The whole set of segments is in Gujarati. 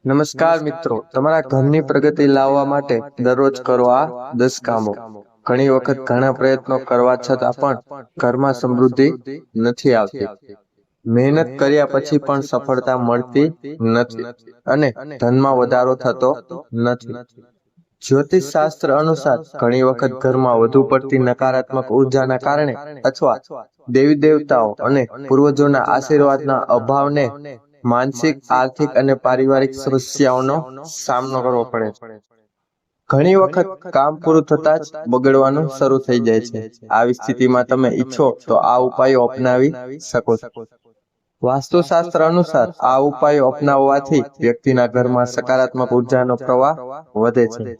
નમસ્કાર મિત્રો, તમારા ઘરની પ્રગતિ લાવવા માટે દરરોજ કરો આ 10 કામો. ઘણી વખત ઘણા પ્રયત્નો કરવા છતાં પણ ઘરમાં સમૃદ્ધિ નથી આવતી. મહેનત કર્યા પછી પણ સફળતા મળતી નથી અને ધનમાં વધારો થતો નથી. જ્યોતિષ શાસ્ત્ર અનુસાર ઘણી વખત ઘરમાં વધુ પડતી નકારાત્મક ઉર્જાના કારણે અથવા દેવી દેવતાઓ અને પૂર્વજોના આશીર્વાદના અભાવને માનસિક, આર્થિક અને પારિવારિક સમસ્યાઓનો સામનો કરવો પડે છે. ઘણી વખત કામ પૂરું થતાં જ બગડવાનું શરૂ થઈ જાય છે. આવી સ્થિતિમાં તમે ઈચ્છો તો આ ઉપાયો અપનાવી શકો છો. વાસ્તુશાસ્ત્ર અનુસાર આ ઉપાયો અપનાવવાથી વ્યક્તિના ઘરમાં સકારાત્મક ઉર્જાનો પ્રવાહ વધે છે,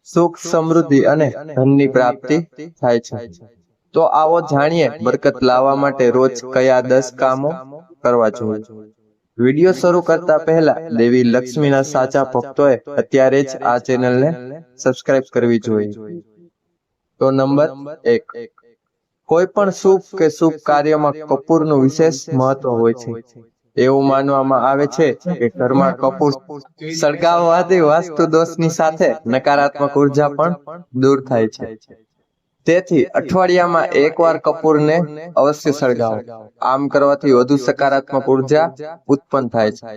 સુખ, સમૃદ્ધિ અને ધનની પ્રાપ્તિ થાય છે. તો આવો જાણીએ બરકત લાવવા માટે રોજ કયા 10 કામો કરવા જોઈએ. વિડિયો શરૂ કરતા પહેલા દેવી લક્ષ્મીના સાચા ભક્તોએ અત્યારે જ આ ચેનલને સબસ્ક્રાઇબ કરવી જોઈએ. તો નંબર 1, કોઈ પણ શુભ કે શુભ કાર્યમાં કપૂરનું વિશેષ મહત્વ હોય છે. એવું માનવામાં આવે છે કે ઘરમાં કપૂર સળગાવવાથી વાસ્તુ દોષની સાથે નકારાત્મક ઉર્જા પણ દૂર થાય છે. તેથી અઠવાડિયામાં એકવાર કપૂરને અવશ્ય સળગાવો. આમ કરવાથી વધુ સકારાત્મક ઉર્જા ઉત્પન્ન થાય છે.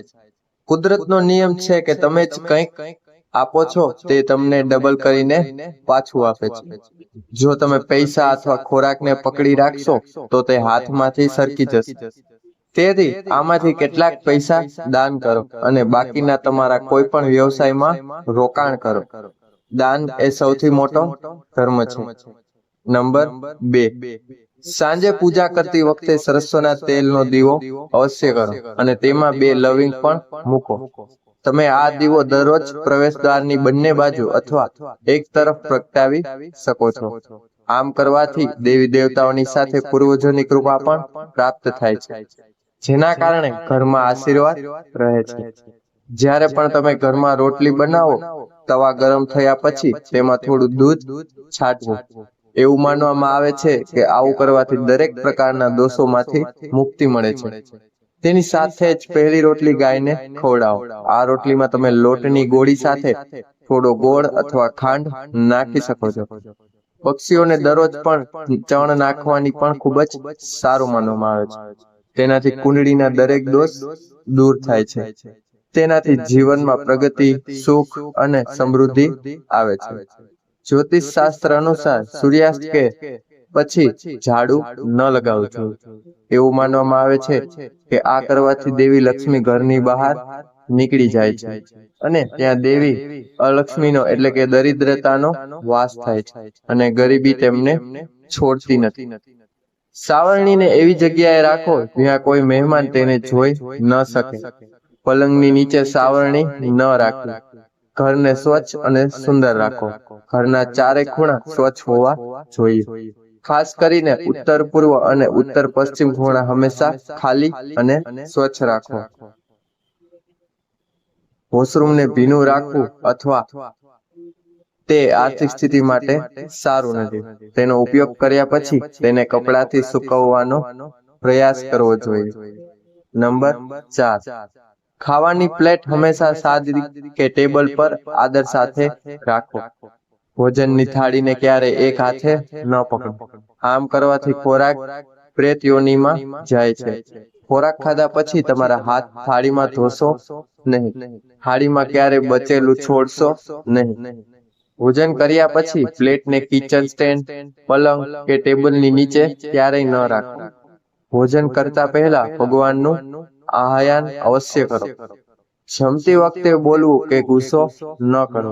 કુદરતનો નિયમ છે કે તમે જ કંઈક આપો છો તે તમને ડબલ કરીને પાછું આપે છે. જો તમે પૈસા અથવા ખોરાકને પકડી રાખશો તો તે હાથમાંથી સરકી જશે. તેથી આમાંથી કેટલાક પૈસા દાન કરો અને બાકીના તમારા કોઈ પણ વ્યવસાયમાં રોકાણ કરો. દાન એ સૌથી મોટો ધર્મ છે. નંબર 2, સાંજે પૂજા કરતી વખતે સરસવના તેલનો દીવો અવશ્ય કરો અને તેમાં 2 લવિંગ પણ મૂકો. તમે આ દીવો દરરોજ પ્રવેશદ્વારની બંને બાજુ અથવા એક તરફ પ્રગટાવી શકો છો. આમ કરવાથી દેવી દેવતાઓની સાથે પૂર્વજોની કૃપા પણ પ્રાપ્ત થાય છે, જેના કારણે ઘરમાં આશીર્વાદ રહે છે. જ્યારે પણ તમે ઘરમાં રોટલી બનાવો, તવા ગરમ થયા પછી તેમાં થોડું દૂધ છાંટવું. એવું માનવામાં આવે છે કે આવું કરવાથી દરેક પ્રકારના દોષોમાંથી મુક્તિ મળે છે. તેની સાથે જ પહેલી રોટલી ગાયને ખવડાવો. આ રોટલીમાં તમે લોટની ગોળી સાથે થોડો ગોળ અથવા ખાંડ નાખી શકો છો. પક્ષીઓને દરરોજ પણ ચણ નાખવાની પણ ખૂબ જ સારું માનવામાં આવે છે. તેનાથી કુંડળીના દરેક દોષ દૂર થાય છે. તેનાથી જીવનમાં પ્રગતિ, સુખ અને સમૃદ્ધિ આવે છે. જ્યોતિષ શાસ્ત્ર અનુસાર સૂર્યાસ્ત કે પછી ઝાડુ ન લગાવવું જોઈએ. એવું માનવામાં આવે છે કે આ કરવાથી દેવી લક્ષ્મી ઘરની બહાર નીકળી જાય છે અને ત્યાં દેવી અલક્ષ્મીનો એટલે કે દરિદ્રતાનો વાસ થાય છે અને ગરીબી તેમને છોડતી નથી. સાવરણીને એવી જગ્યાએ રાખો જ્યાં કોઈ મહેમાન તેને જોઈ ન શકે. પલંગની નીચે સાવરણી ન રાખવી. ઘરને સ્વચ્છ અને સુંદર રાખો. ઘરના ચારે ખૂણા સ્વચ્છ હોવા જોઈએ. ખાસ કરીને ઉત્તર પૂર્વ અને ઉત્તર પશ્ચિમ ખૂણા હંમેશા ખાલી અને સ્વચ્છ રાખો. વોશરૂમને ભીનું રાખવું અથવા તે આર્થિક સ્થિતિ માટે સારું નથી. તેનો ઉપયોગ કર્યા પછી તેને કપડાથી સૂકવવાનો પ્રયાસ કરવો જોઈએ. નંબર 4, ખાવાની પ્લેટ હંમેશા સાદી કે ટેબલ પર આદર સાથે રાખો. ભોજનની થાળીને ક્યારે એક હાથે ન પકડો. આમ કરવાથી ખોરાક પ્રેત યોનિમાં જાય છે. ખોરાક ખાધા પછી તમારા હાથ થાળીમાં ધોશો નહીં. થાળીમાં ક્યારે બચેલું છોડશો નહીં. ભોજન કર્યા પછી પ્લેટને કિચન સ્ટેન્ડ, પલંગ કે ટેબલની નીચે ક્યારેય ન રાખો. ભોજન કરતા પહેલા ભગવાનનું આહ્વાન અવશ્ય કરો. જમતી વખતે બોલવું કે ગુસ્સો ન કરો.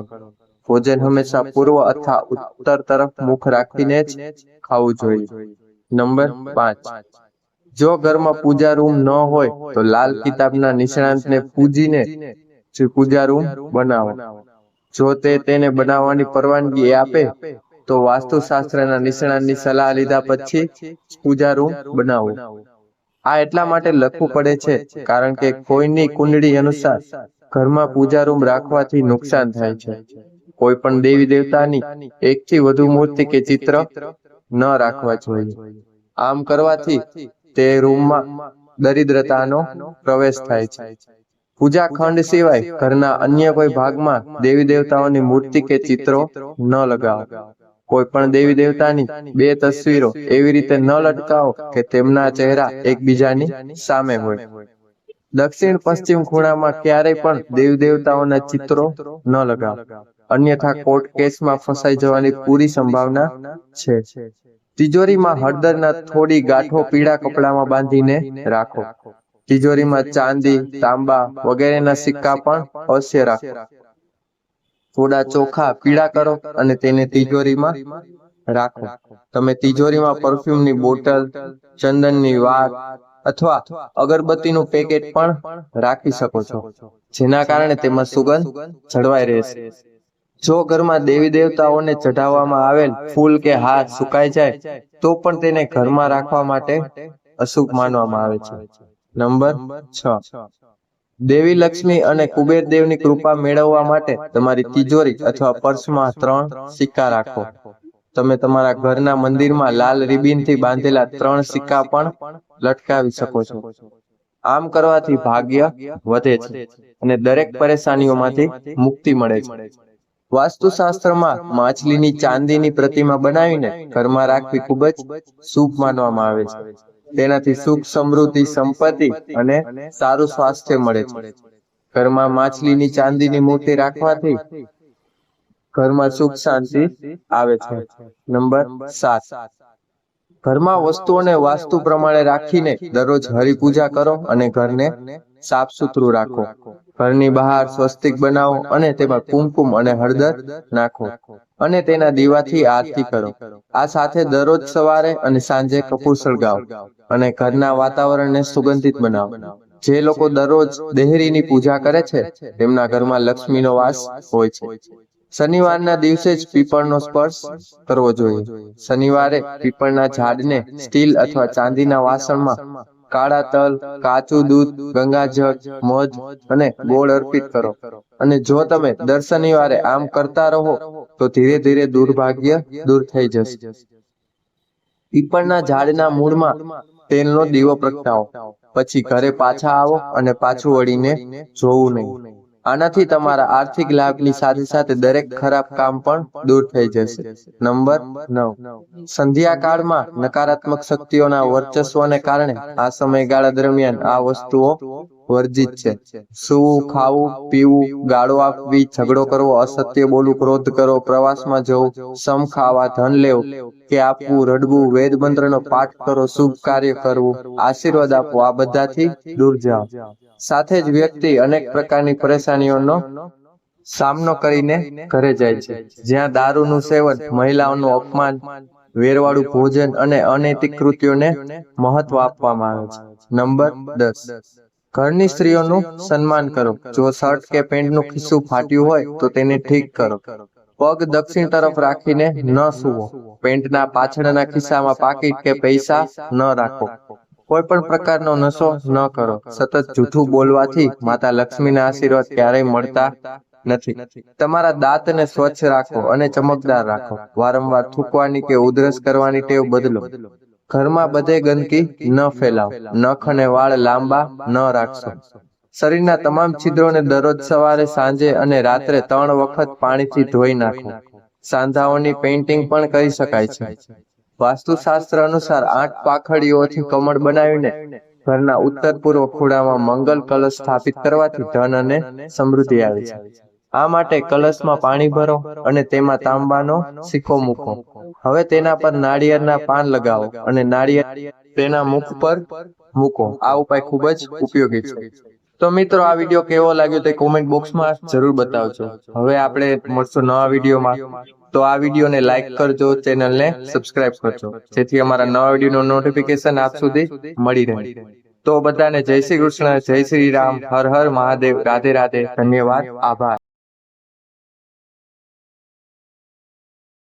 ભોજન હંમેશા પૂર્વ અથવા ઉત્તર તરફ મુખ રાખીને જ ખાવું જોઈએ. નંબર 5, જો ઘરમાં પૂજા રૂમ ન હોય તો લાલ કિતાબના નિષ્ણાંતને પૂજીને પૂજા રૂમ બનાવો. જો તે તેને બનાવવાની પરવાનગી આપે તો વાસ્તુશાસ્ત્રના નિષ્ણાંતની સલાહ લીધા પછી પૂજા રૂમ બનાવો. આ એટલા માટે લખવું પડે છે કારણ કે કોઈની કુંડળી અનુસાર ઘરમાં પૂજા રૂમ રાખવાથી નુકસાન થાય છે. કોઈ પણ દેવી દેવતાની એકથી વધુ મૂર્તિ કે ચિત્ર ન રાખવા જોઈએ. આમ કરવાથી તે રૂમમાં દરિદ્રતાનો પ્રવેશ થાય છે. પૂજા ખંડ સિવાય ઘરના અન્ય કોઈ ભાગમાં દેવી દેવતાઓની મૂર્તિ કે ચિત્રો ન લગાવો. કોઈ પણ દેવી દેવતાની બે તસવીરો એવી રીતે ન લટકાવો કે તેમના ચહેરા એકબીજાની સામે હોય. દક્ષિણ પશ્ચિમ ખૂણામાં ક્યારેય પણ દેવી દેવતાઓના ચિત્રો ન લગાવો, અન્યથા કોર્ટ કેસમાં ફસાઈ જવાની પૂરી સંભાવના છે. તિજોરીમાં હળદરના થોડી ગાંઠો પીળા કપડામાં બાંધીને રાખો. તિજોરીમાં ચાંદી, તાંબા વગેરેના સિક્કા પણ અવશ્ય રાખો. થોડા ચોખા પીળા કરો અને તેને તિજોરીમાં રાખો. તમે તિજોરીમાં પરફ્યુમની બોટલ, ચંદનની વાત અથવા અગરબત્તીનું પેકેટ પણ રાખી શકો છો, જેના કારણે તેમાં સુગંધ જળવાઈ રહેશે. જો ઘરમાં દેવી દેવતાઓને ચઢાવવામાં આવેલ ફૂલ કે હાર સુકાઈ જાય તો પણ તેને ઘરમાં રાખવા માટે અશુભ માનવામાં આવે છે. નંબર 6. દેવી લક્ષ્મી અને કુબેર દેવની કૃપા મેળવવા માટે તમારી તિજોરી અથવા પર્સમાં 3 સિક્કા રાખો. તમે તમારા ઘરના મંદિરમાં લાલ રિબિનથી બાંધેલા 3 સિક્કા પણ લટકાવી શકો છો. આમ કરવાથી ભાગ્ય વધે છે અને દરેક પરેશાનીઓમાંથી મુક્તિ મળે છે. વાસ્તુશાસ્ત્રમાં માછલીની ચાંદીની પ્રતિમા બનાવીને ઘરમાં રાખવી ખૂબ જ શુભ માનવામાં આવે છે. તેનાથી સુખ, સમૃદ્ધિ, સંપત્તિ અને સારું સ્વાસ્થ્ય મળે છે. ઘરમાં માછલીની ચાંદીની મૂર્તિ રાખવાથી ઘરમાં સુખ શાંતિ આવે છે. નંબર 7. ઘરમાં વસ્તુઓને વાસ્તુ પ્રમાણે રાખીને દરરોજ હરિપૂજા કરો અને ઘરને સાફ સુથરું રાખો. ઘરની બહાર સ્વસ્તિક બનાવો અને તેમાં કુમકુમ અને હળદર નાખો અને તેના દીવાથી આરતી કરો. આ સાથે દરરોજ સવારે અને સાંજે કપૂર સળગાવો અને ઘરના વાતાવરણને સુગંધિત બનાવો. જે લોકો દરરોજ દેહરીની પૂજા કરે છે તેમના ઘરમાં લક્ષ્મીનો વાસ હોય છે. શનિવારના દિવસે જ પીપળનો સ્પર્શ કરવો જોઈએ. શનિવારે પીપળના ઝાડને સ્ટીલ અથવા ચાંદીના વાસણમાં કાળા તલ, કાચું દૂધ, ગંગાજળ, મધ અને ગોળ અર્પિત કરો. અને જો તમે દર શનિવારે આમ કરતા રહો તો ધીરે ધીરે દુર્ભાગ્ય દૂર થઈ જશે. પીપળના ઝાડના મૂળમાં તેલનો દીવો પ્રગટાવો, પછી ઘરે પાછા આવો અને પાછું વળીને જોવું નહીં. આનાથી તમારા આર્થિક લાભની સાથે સાથે દરેક ખરાબ કામ પણ દૂર થઈ જશે. નંબર 9. સંધ્યા કાળમાં નકારાત્મક શક્તિઓના વર્ચસ્વને કારણે આ સમયગાળા દરમિયાન આ વસ્તુઓ વર્જિત છે. સૂવું, ખાવું, પીવું, ગાળો આપવી, ઝઘડો કરવો, અસત્ય બોલવું, ક્રોધ કરવો, પ્રવાસમાં જવું, સમ ખાવા, ધન લેવું કે આપવું, રડવું, વેદ મંત્રનો પાઠ કરો, શુભ કાર્ય કરવું, આશીર્વાદ આપવો, આ બધાથી દૂર જાઓ. સાથે જ વ્યક્તિ અનેક પ્રકારની પરેશાનીઓનો સામનો કરીને ઘરે જાય છે. જ્યાં દારૂનું સેવન, મહિલાઓનું અપમાન, વેરવાળું ભોજન અને અનૈતિક કૃત્યોને મહત્વ આપવામાં આવે છે. નંબર 10. ઘરની સ્ત્રીઓનું સન્માન કરો. જો શર્ટ કે પેન્ટનું ખિસ્સું ફાટ્યું હોય તો તેને ઠીક કરો. પગ દક્ષિણ તરફ રાખીને ન સૂવો. પેન્ટના પાછળના ખિસ્સામાં પાકીટ કે પૈસા ન રાખો. કોઈ પણ પ્રકારનો નશો ન કરો. સતત જૂઠું બોલવાથી માતા લક્ષ્મીના આશીર્વાદ ક્યારેય મળતા નથી. તમારા દાંતને સ્વચ્છ રાખો અને ચમકદાર રાખો. વારંવાર થૂકવાની કે ઉધરસ કરવાની ટેવ બદલો. ઘરમાં બધે ગંદકી ન ફેલાવો. નખ અને વાળ લાંબા ન રાખશો. શરીરના તમામ છિદ્રોને દરરોજ સવારે, સાંજે અને રાત્રે 3 વખત પાણીથી ધોઈ નાખો. સાંધાઓની પેઇન્ટિંગ પણ કરી શકાય છે. વાસ્તુશાસ્ત્ર અનુસાર 8 પાંખડીઓથી કમળ બનાવીને ઘરના ઉત્તર પૂર્વ ખૂણામાં મંગલ કલશ સ્થાપિત કરવાથી ધન અને સમૃદ્ધિ આવે છે. આ માટે કલશમાં પાણી ભરો અને તેમાં તાંબાનો સિક્કો મૂકો. હવે તેના પર નાળિયેરના પાન લગાવો અને નાળિયેર તેના મુખ પર મૂકો. આ ઉપાય ખૂબ જ ઉપયોગી છે. તો મિત્રો, આ વિડીયો કેવો લાગ્યો તે કોમેન્ટ બોક્સમાં જરૂર બતાવજો. હવે આપણે મળશું નવા વિડીયોમાં. તો આ વિડીયોને લાઈક કરજો, ચેનલને સબસ્ક્રાઇબ કરજો, જેથી અમારા નવા વિડીયોનું નોટિફિકેશન આપ સુધી મળી રહે. તો બધાને જય શ્રી કૃષ્ણ, જય શ્રી રામ, હર હર મહાદેવ, રાધે રાધે, ધન્યવાદ, આભાર.